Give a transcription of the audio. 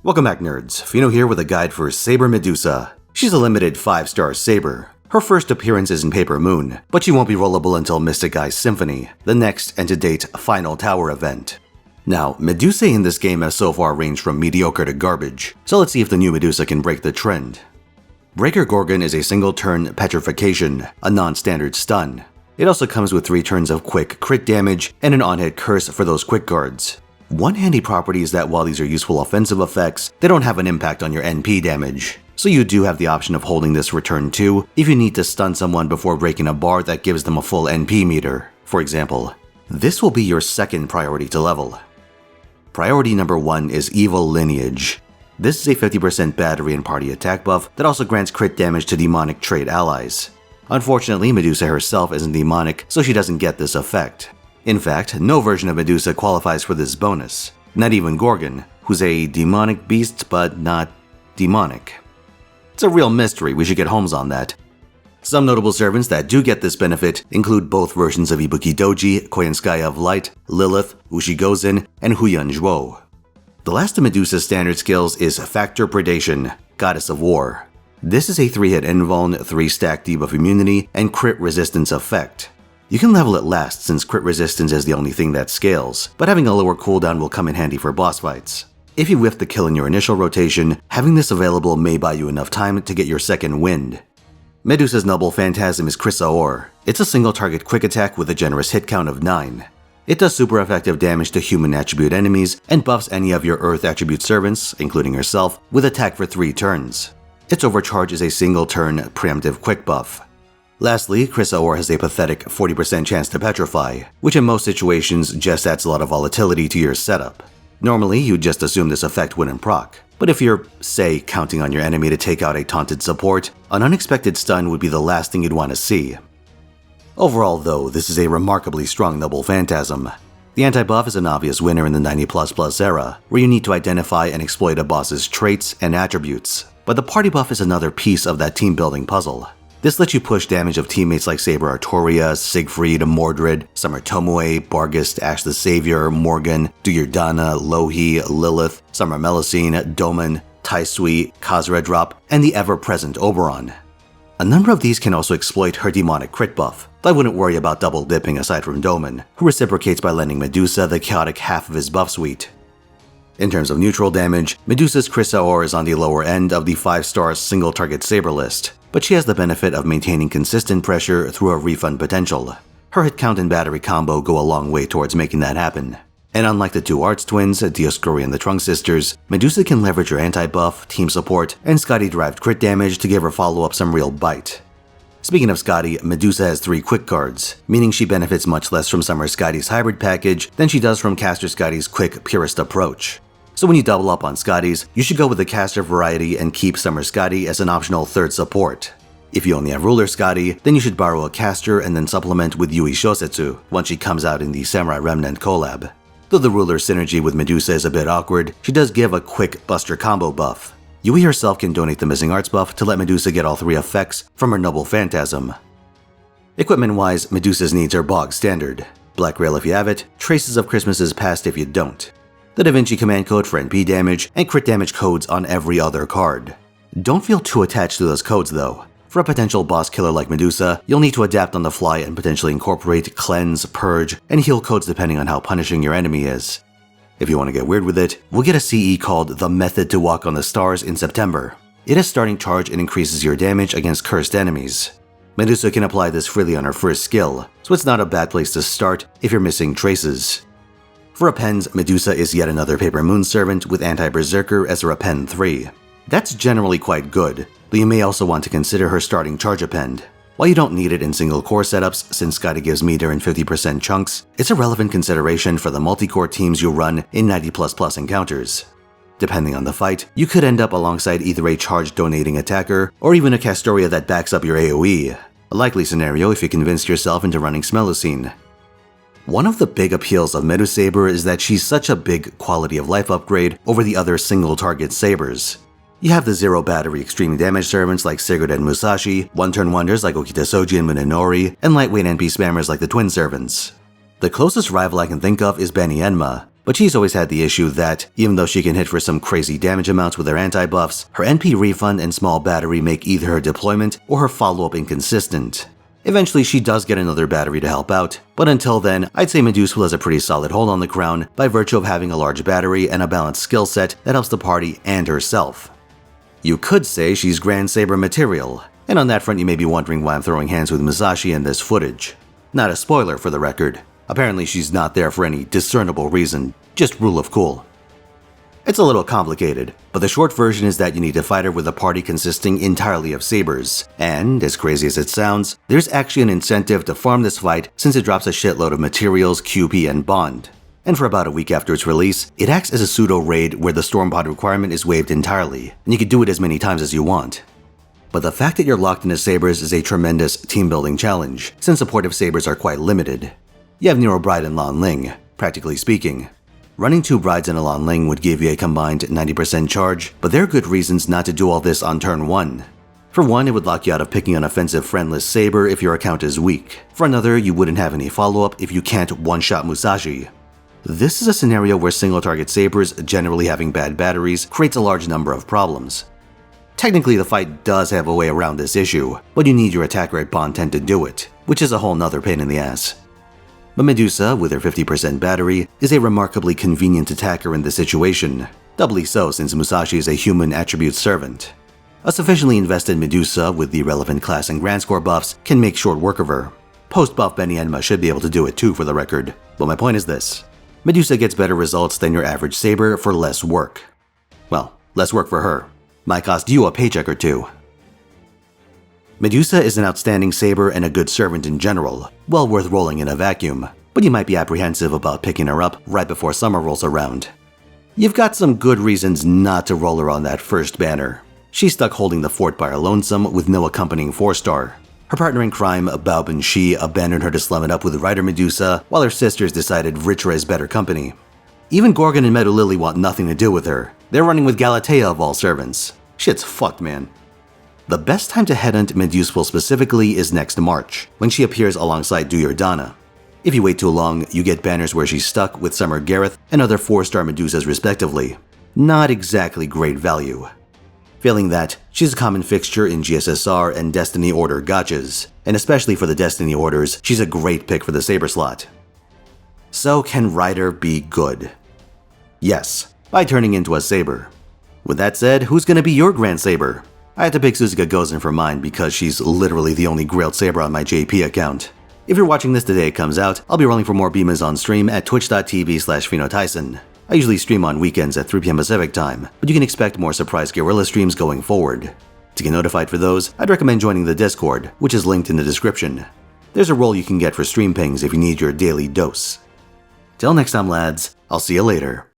Welcome back, nerds. Fino here with a guide for Saber Medusa. She's a limited 5-star Saber. Her first appearance is in Paper Moon, but she won't be rollable until Mystic Eye's Symphony, the next and to date final tower event. Now, Medusa in this game has so far ranged from mediocre to garbage, so let's see if the new Medusa can break the trend. Breaker Gorgon is a single-turn petrification, a non-standard stun. It also comes with 3 turns of quick crit damage and an on-hit curse for those quick guards. One handy property is that while these are useful offensive effects, they don't have an impact on your NP damage. So you do have the option of holding this for turn 2 if you need to stun someone before breaking a bar that gives them a full NP meter, for example. This will be your second priority to level. Priority number 1 is Evil Lineage. This is a 50% battery and party attack buff that also grants crit damage to demonic trait allies. Unfortunately, Medusa herself isn't demonic, so she doesn't get this effect. In fact, no version of Medusa qualifies for this bonus. Not even Gorgon, who's a demonic beast but not demonic. It's a real mystery, we should get Holmes on that. Some notable servants that do get this benefit include both versions of Ibuki Doji, Koyanskaya of Light, Lilith, Ushigozin, and Huyan Zhuo. The last of Medusa's standard skills is Factor Predation, Goddess of War. This is a 3-hit invuln, 3-stack debuff immunity, and crit resistance effect. You can level it last since crit resistance is the only thing that scales, but having a lower cooldown will come in handy for boss fights. If you whiff the kill in your initial rotation, having this available may buy you enough time to get your second wind. Medusa's noble Phantasm is Chrysaor. It's a single target quick attack with a generous hit count of 9. It does super effective damage to human attribute enemies and buffs any of your earth attribute servants, including herself, with attack for 3 turns. Its overcharge is a single turn preemptive quick buff. Lastly, Chrysaor has a pathetic 40% chance to petrify, which in most situations just adds a lot of volatility to your setup. Normally, you'd just assume this effect wouldn't proc, but if you're, say, counting on your enemy to take out a taunted support, an unexpected stun would be the last thing you'd want to see. Overall though, this is a remarkably strong noble Phantasm. The anti-buff is an obvious winner in the 90++ era, where you need to identify and exploit a boss's traits and attributes, but the party buff is another piece of that team-building puzzle. This lets you push damage of teammates like Saber Artoria, Siegfried, Mordred, Summer Tomoe, Barghest, Ash the Savior, Morgan, Duyurdana, Lohi, Lilith, Summer Melusine, Doman, Taisui, Khazred-Drop, and the ever-present Oberon. A number of these can also exploit her demonic crit buff, though I wouldn't worry about double dipping aside from Doman, who reciprocates by lending Medusa the chaotic half of his buff suite. In terms of neutral damage, Medusa's Chrysaor is on the lower end of the 5-star single-target Saber list, but she has the benefit of maintaining consistent pressure through her refund potential. Her hit count and battery combo go a long way towards making that happen. And unlike the 2 Arts twins, Dioscuri and the Trunk sisters, Medusa can leverage her anti-buff, team support, and Scotty-derived crit damage to give her follow-up some real bite. Speaking of Scotty, Medusa has 3 quick guards, meaning she benefits much less from Summer Scotty's hybrid package than she does from Caster Scotty's quick, purist approach. So when you double up on Scotty's, you should go with the caster variety and keep Summer Scotty as an optional 3rd support. If you only have Ruler Scotty, then you should borrow a caster and then supplement with Yui Shosetsu once she comes out in the Samurai Remnant collab. Though the Ruler synergy with Medusa is a bit awkward, she does give a quick buster combo buff. Yui herself can donate the missing arts buff to let Medusa get all 3 effects from her noble Phantasm. Equipment-wise, Medusa's needs are bog standard. Black Rail if you have it, Traces of Christmases Past if you don't. The Da Vinci command code for NP damage, and crit damage codes on every other card. Don't feel too attached to those codes though. For a potential boss killer like Medusa, you'll need to adapt on the fly and potentially incorporate cleanse, purge, and heal codes depending on how punishing your enemy is. If you want to get weird with it, we'll get a CE called The Method to Walk on the Stars in September. It has starting charge and increases your damage against cursed enemies. Medusa can apply this freely on her first skill, so it's not a bad place to start if you're missing traces. For appends, Medusa is yet another Paper Moon servant with Anti-Berserker as her append 3. That's generally quite good, though you may also want to consider her starting charge append. While you don't need it in single core setups since Scotty gives meter in 50% chunks, it's a relevant consideration for the multi-core teams you run in 90++ encounters. Depending on the fight, you could end up alongside either a charge donating attacker or even a Castoria that backs up your AoE, a likely scenario if you convinced yourself into running Smelusine. One of the big appeals of Medusaber is that she's such a big quality of life upgrade over the other single-target Sabers. You have the zero battery extreme damage servants like Sigurd and Musashi, one-turn wonders like Okitasoji and Munenori, and lightweight NP spammers like the twin servants. The closest rival I can think of is Beni Enma, but she's always had the issue that, even though she can hit for some crazy damage amounts with her anti-buffs, her NP refund and small battery make either her deployment or her follow-up inconsistent. Eventually, she does get another battery to help out, but until then, I'd say Medusa has a pretty solid hold on the crown by virtue of having a large battery and a balanced skill set that helps the party and herself. You could say she's Grand Saber material, and on that front you may be wondering why I'm throwing hands with Musashi in this footage. Not a spoiler for the record. Apparently she's not there for any discernible reason, just rule of cool. It's a little complicated, but the short version is that you need to fight her with a party consisting entirely of sabers, and, as crazy as it sounds, there's actually an incentive to farm this fight since it drops a shitload of materials, QP, and bond. And for about a week after its release, it acts as a pseudo-raid where the storm pod requirement is waived entirely, and you can do it as many times as you want. But the fact that you're locked into sabers is a tremendous team-building challenge, since supportive sabers are quite limited. You have Nero Bride and Lan Ling, practically speaking. Running 2 Brides and a Lan Ling would give you a combined 90% charge, but there are good reasons not to do all this on turn 1. For one, it would lock you out of picking an offensive friendless Saber if your account is weak. For another, you wouldn't have any follow-up if you can't one-shot Musashi. This is a scenario where single-target Sabers, generally having bad batteries, creates a large number of problems. Technically, the fight does have a way around this issue, but you need your attacker at Bond 10 to do it, which is a whole nother pain in the ass. But Medusa, with her 50% battery, is a remarkably convenient attacker in this situation, doubly so since Musashi is a human attribute servant. A sufficiently invested Medusa with the relevant class and grand score buffs can make short work of her. Post-buff Benny Enma should be able to do it too for the record, but my point is this. Medusa gets better results than your average Saber for less work. Well, less work for her. Might cost you a paycheck or two. Medusa is an outstanding Saber and a good servant in general, well worth rolling in a vacuum, but you might be apprehensive about picking her up right before summer rolls around. You've got some good reasons not to roll her on that first banner. She's stuck holding the fort by her lonesome with no accompanying 4-star. Her partner in crime, Baub and Shi, abandoned her to slum it up with Rider Medusa, while her sisters decided Vritra is better company. Even Gorgon and Meadow Lily want nothing to do with her. They're running with Galatea of all servants. Shit's fucked, man. The best time to headhunt Medusa specifically is next March, when she appears alongside Duryodhana. If you wait too long, you get banners where she's stuck with Summer Gareth and other 4-star Medusas respectively. Not exactly great value. Failing that, she's a common fixture in GSSR and Destiny Order gachas, and especially for the Destiny Orders, she's a great pick for the Saber slot. So can Rider be good? Yes, by turning into a Saber. With that said, who's gonna be your Grand Saber? I had to pick Suzuka Gozen for mine because she's literally the only Grailed Saber on my JP account. If you're watching this the day it comes out, I'll be rolling for more Beamas on stream at twitch.tv/Finotaisen. I usually stream on weekends at 3 PM Pacific time, but you can expect more surprise guerrilla streams going forward. To get notified for those, I'd recommend joining the Discord, which is linked in the description. There's a role you can get for stream pings if you need your daily dose. Till next time, lads, I'll see you later.